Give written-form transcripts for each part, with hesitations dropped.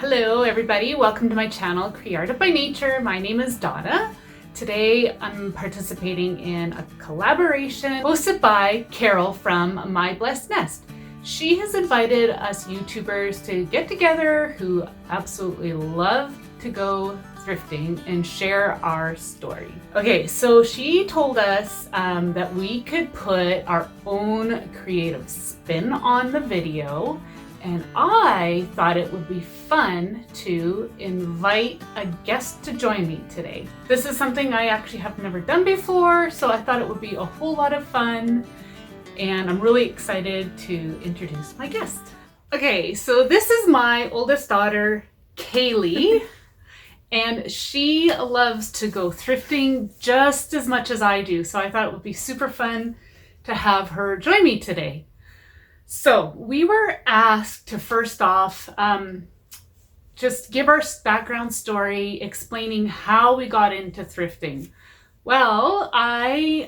Hello everybody, welcome to my channel, Creative by Nature. My name is Donna. Today I'm participating in a collaboration hosted by Carol from My Blessed Nest. She has invited us YouTubers to get together who absolutely love to go thrifting and share our story. Okay, so she told us that we could put our own creative spin on the video, and I thought it would be fun to invite a guest to join me today. This is something I actually have never done before, so I thought it would be a whole lot of fun, and I'm really excited to introduce my guest. Okay, so this is my oldest daughter, Kaylee. And she loves to go thrifting just as much as I do. So I thought it would be super fun to have her join me today. So we were asked to first off, just give our background story explaining how we got into thrifting. Well, I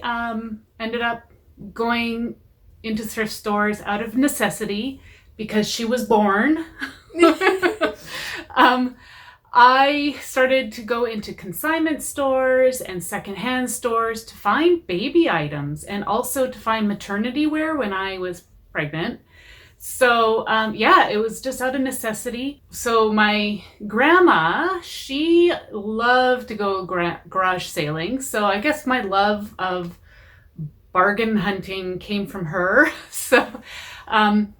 ended up going into thrift stores out of necessity because she was born. I started to go into consignment stores and secondhand stores to find baby items and also to find maternity wear when I was pregnant. So yeah, it was just out of necessity. So my grandma, she loved to go garage sailing. So I guess my love of bargain hunting came from her. So, and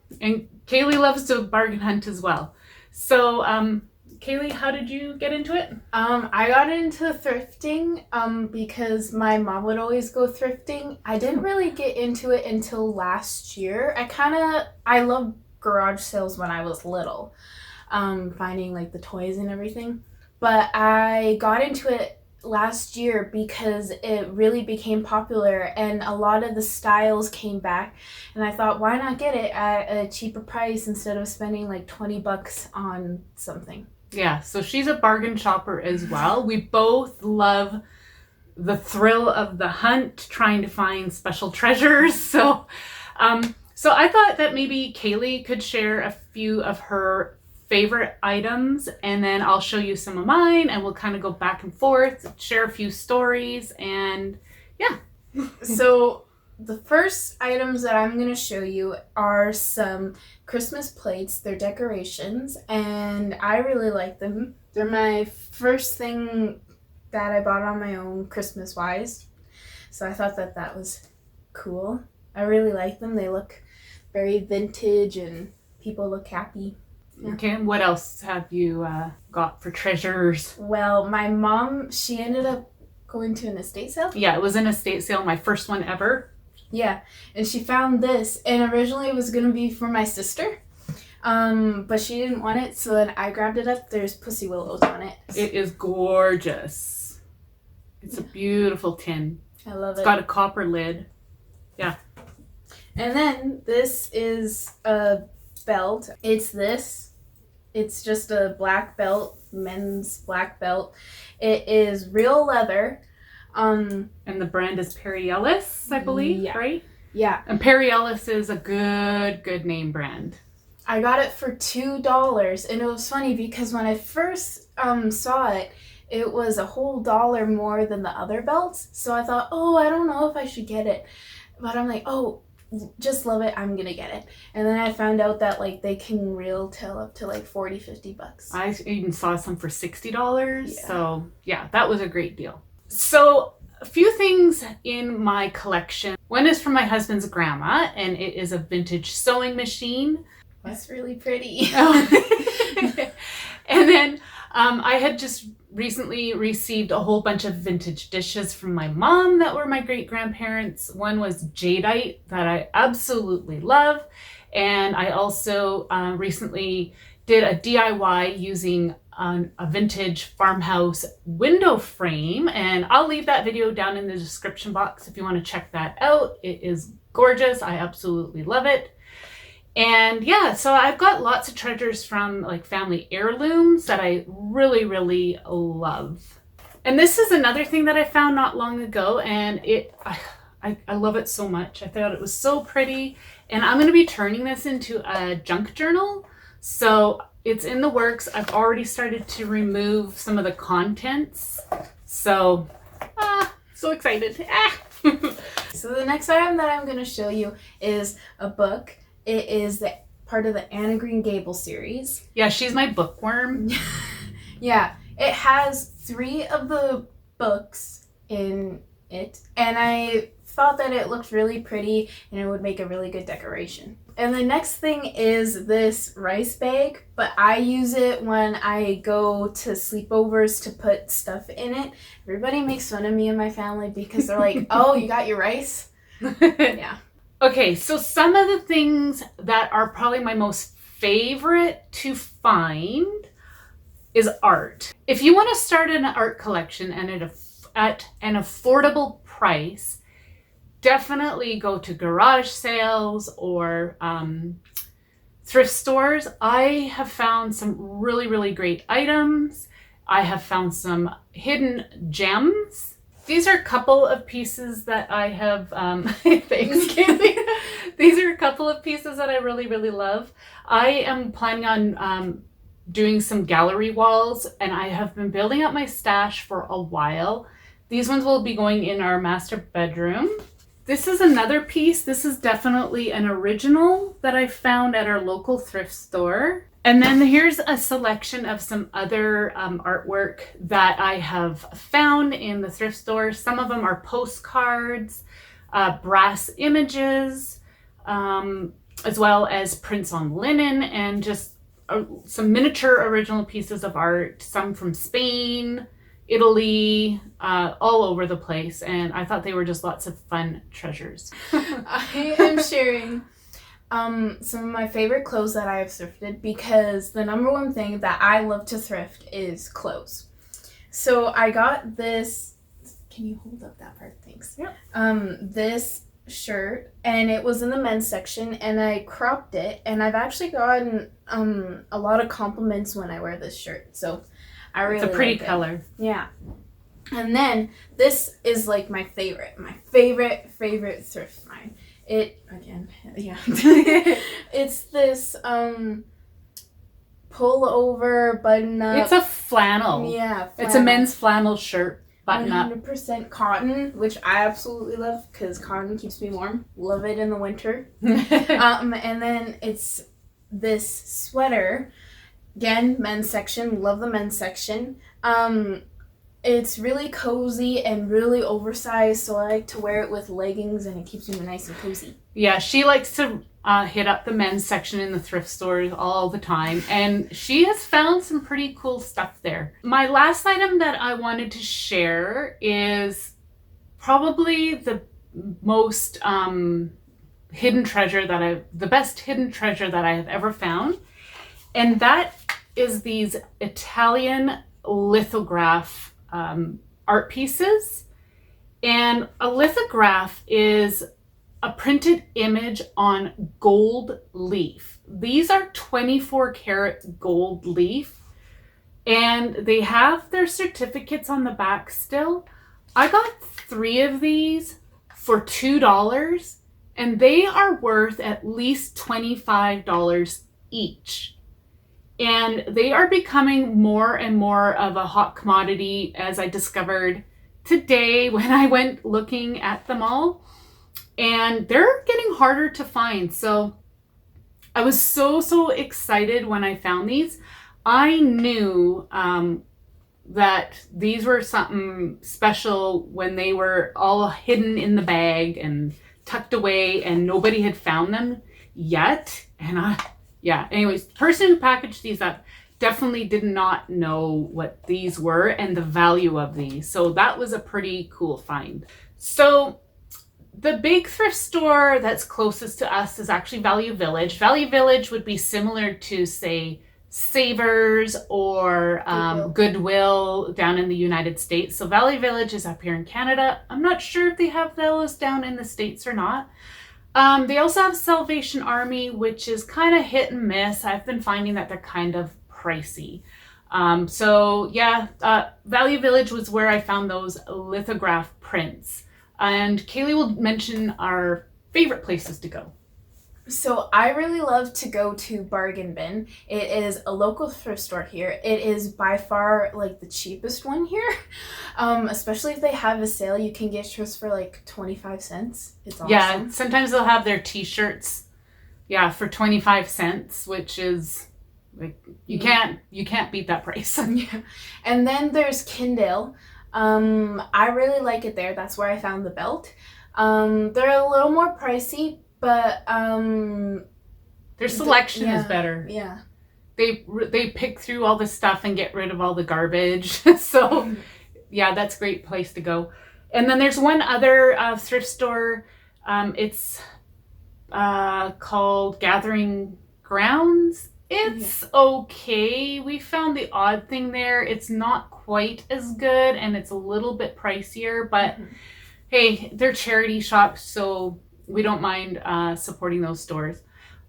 Kaylee loves to bargain hunt as well. So, Kaylee, how did you get into it? I got into thrifting because my mom would always go thrifting. I didn't really get into it until last year. I loved garage sales when I was little, finding like the toys and everything. But I got into it last year because it really became popular and a lot of the styles came back, and I thought, why not get it at a cheaper price instead of spending like $20 on something. Yeah, so she's a bargain shopper as well. We both love the thrill of the hunt, trying to find special treasures. So I thought that maybe Kaylee could share a few of her favorite items, and then I'll show you some of mine, and we'll kind of go back and forth, share a few stories, and yeah. So the first items that I'm going to show you are some Christmas plates. They're decorations, and I really like them. They're my first thing that I bought on my own Christmas-wise, so I thought that that was cool. I really like them. They look very vintage, and people look happy. Yeah. Okay, and what else have you got for treasures? Well, my mom, she ended up going to an estate sale. Yeah, it was an estate sale, my first one ever. Yeah, and she found this, and originally it was going to be for my sister, but she didn't want it, so then I grabbed it up. There's pussy willows on it. It is gorgeous. It's a beautiful tin. I love it. It's got a copper lid. Yeah. And then this is a belt. It's just a black belt, men's black belt. It is real leather. And the brand is Perry Ellis, I believe, yeah. Right? Yeah. And Perry Ellis is a good name brand. I got it for $2, and it was funny because when I first saw it, it was a whole $1 more than the other belts. So I thought, oh, I don't know if I should get it. But I'm like, oh, just love it, I'm gonna get it. And then I found out that like they can retail up to like $40-50. I even saw some for $60. Yeah. So yeah, that was a great deal. So a few things in my collection. One is from my husband's grandma, and it is a vintage sewing machine. That's really pretty. And then I had just recently received a whole bunch of vintage dishes from my mom that were my great-grandparents. One was jadeite that I absolutely love. And I also recently did a DIY using a vintage farmhouse window frame, and I'll leave that video down in the description box if you want to check that out. It is gorgeous. I absolutely love it. And yeah, so I've got lots of treasures from like family heirlooms that I really love. And this is another thing that I found not long ago, and I love it so much. I thought it was so pretty, and I'm going to be turning this into a junk journal. So it's in the works. I've already started to remove some of the contents. So, so excited. So the next item that I'm going to show you is a book. It is the part of the Anna Green Gables series. Yeah, she's my bookworm. Yeah, it has 3 of the books in it, and I thought that it looked really pretty and it would make a really good decoration. And the next thing is this rice bag, but I use it when I go to sleepovers to put stuff in it. Everybody makes fun of me and my family because they're like, oh, you got your rice? Yeah. Okay, so some of the things that are probably my most favorite to find is art. If you want to start an art collection and at an affordable price, definitely go to garage sales or thrift stores. I have found some really, really great items. I have found some hidden gems. These are a couple of pieces that I have, thanks, Kaylee. These are a couple of pieces that I really, really love. I am planning on doing some gallery walls, and I have been building up my stash for a while. These ones will be going in our master bedroom. This is another piece. This is definitely an original that I found at our local thrift store. And then here's a selection of some other artwork that I have found in the thrift store. Some of them are postcards, brass images, as well as prints on linen, and just some miniature original pieces of art, some from Spain, Italy, all over the place. And I thought they were just lots of fun treasures. I am sharing some of my favorite clothes that I have thrifted, because the number one thing that I love to thrift is clothes. So I got this, can you hold up that part? Thanks. Yep. This shirt, and it was in the men's section, and I cropped it, and I've actually gotten a lot of compliments when I wear this shirt. So I really It's a pretty like color. Yeah. And then this is like my favorite thrift find. It, again, yeah. It's this pull over button up. It's a flannel. Yeah, flannel. It's a men's flannel shirt, button up. 100% cotton, which I absolutely love because cotton keeps me warm. Love it in the winter. And then it's this sweater. Again, men's section. Love the men's section. It's really cozy and really oversized, so I like to wear it with leggings, and it keeps me nice and cozy. Yeah, she likes to hit up the men's section in the thrift stores all the time, and she has found some pretty cool stuff there. My last item that I wanted to share is probably the most hidden treasure the best hidden treasure that I have ever found, and that is these Italian lithograph art pieces. And a lithograph is a printed image on gold leaf. These are 24 karat gold leaf, and they have their certificates on the back still. I got 3 of these for $2, and they are worth at least $25 each. And they are becoming more and more of a hot commodity, as I discovered today when I went looking at them all. And they're getting harder to find. So I was so excited when I found these. I knew that these were something special when they were all hidden in the bag and tucked away, and nobody had found them yet. And yeah, anyways, the person who packaged these up definitely did not know what these were and the value of these. So that was a pretty cool find. So the big thrift store that's closest to us is actually Value Village. Value Village would be similar to, say, Savers or Goodwill down in the United States. So Value Village is up here in Canada. I'm not sure if they have those down in the States or not. They also have Salvation Army, which is kind of hit and miss. I've been finding that they're kind of pricey. So yeah, Value Village was where I found those lithograph prints. And Kaylee will mention our favorite places to go. So I really love to go to Bargain Bin. It is a local thrift store here. It is by far like the cheapest one here. Especially if they have a sale, you can get shirts for like 25 cents. It's awesome. Yeah, sometimes they'll have their t-shirts, for 25 cents, which is like you can't beat that price. Yeah. And then there's Kindle. I really like it there. That's where I found the belt. They're a little more pricey, but their selection is better. Yeah. They pick through all the stuff and get rid of all the garbage. So yeah, that's a great place to go. And then there's one other thrift store. It's called Gathering Grounds. It's okay. We found the odd thing there. It's not quite as good and it's a little bit pricier, but hey, they're charity shops, so we don't mind supporting those stores.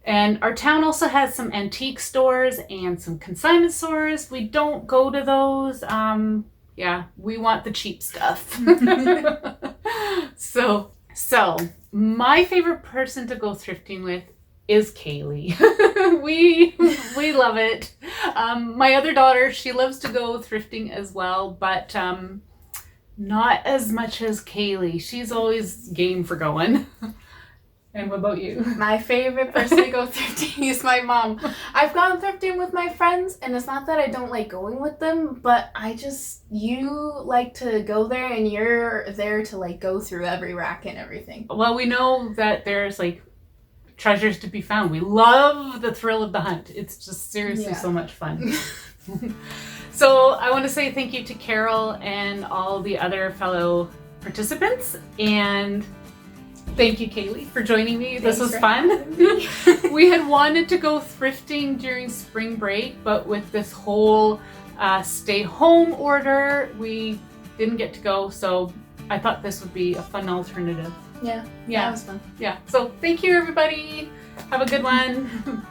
And our town also has some antique stores and some consignment stores. We don't go to those. We want the cheap stuff. So my favorite person to go thrifting with is Kaylee. we love it. My other daughter, she loves to go thrifting as well, but not as much as Kaylee. She's always game for going. And what about you? My favorite person to go thrifting is my mom. I've gone thrifting with my friends, and it's not that I don't like going with them, but you like to go there and you're there to like go through every rack and everything. Well, we know that there's like treasures to be found. We love the thrill of the hunt. It's just seriously so much fun. So I want to say thank you to Carol and all the other fellow participants, and thank you, Kaylee, for joining me. This was fun. We had wanted to go thrifting during spring break, but with this whole stay home order, we didn't get to go. So I thought this would be a fun alternative. Yeah, that was fun. Yeah, so thank you, everybody. Have a good one.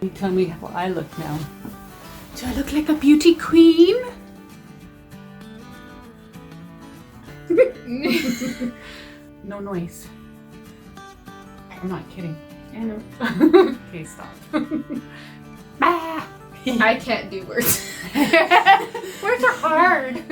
You tell me how I look now. Do I look like a beauty queen? No noise. I'm not kidding. I know. Okay, stop. Ah! I can't do words. Words are hard.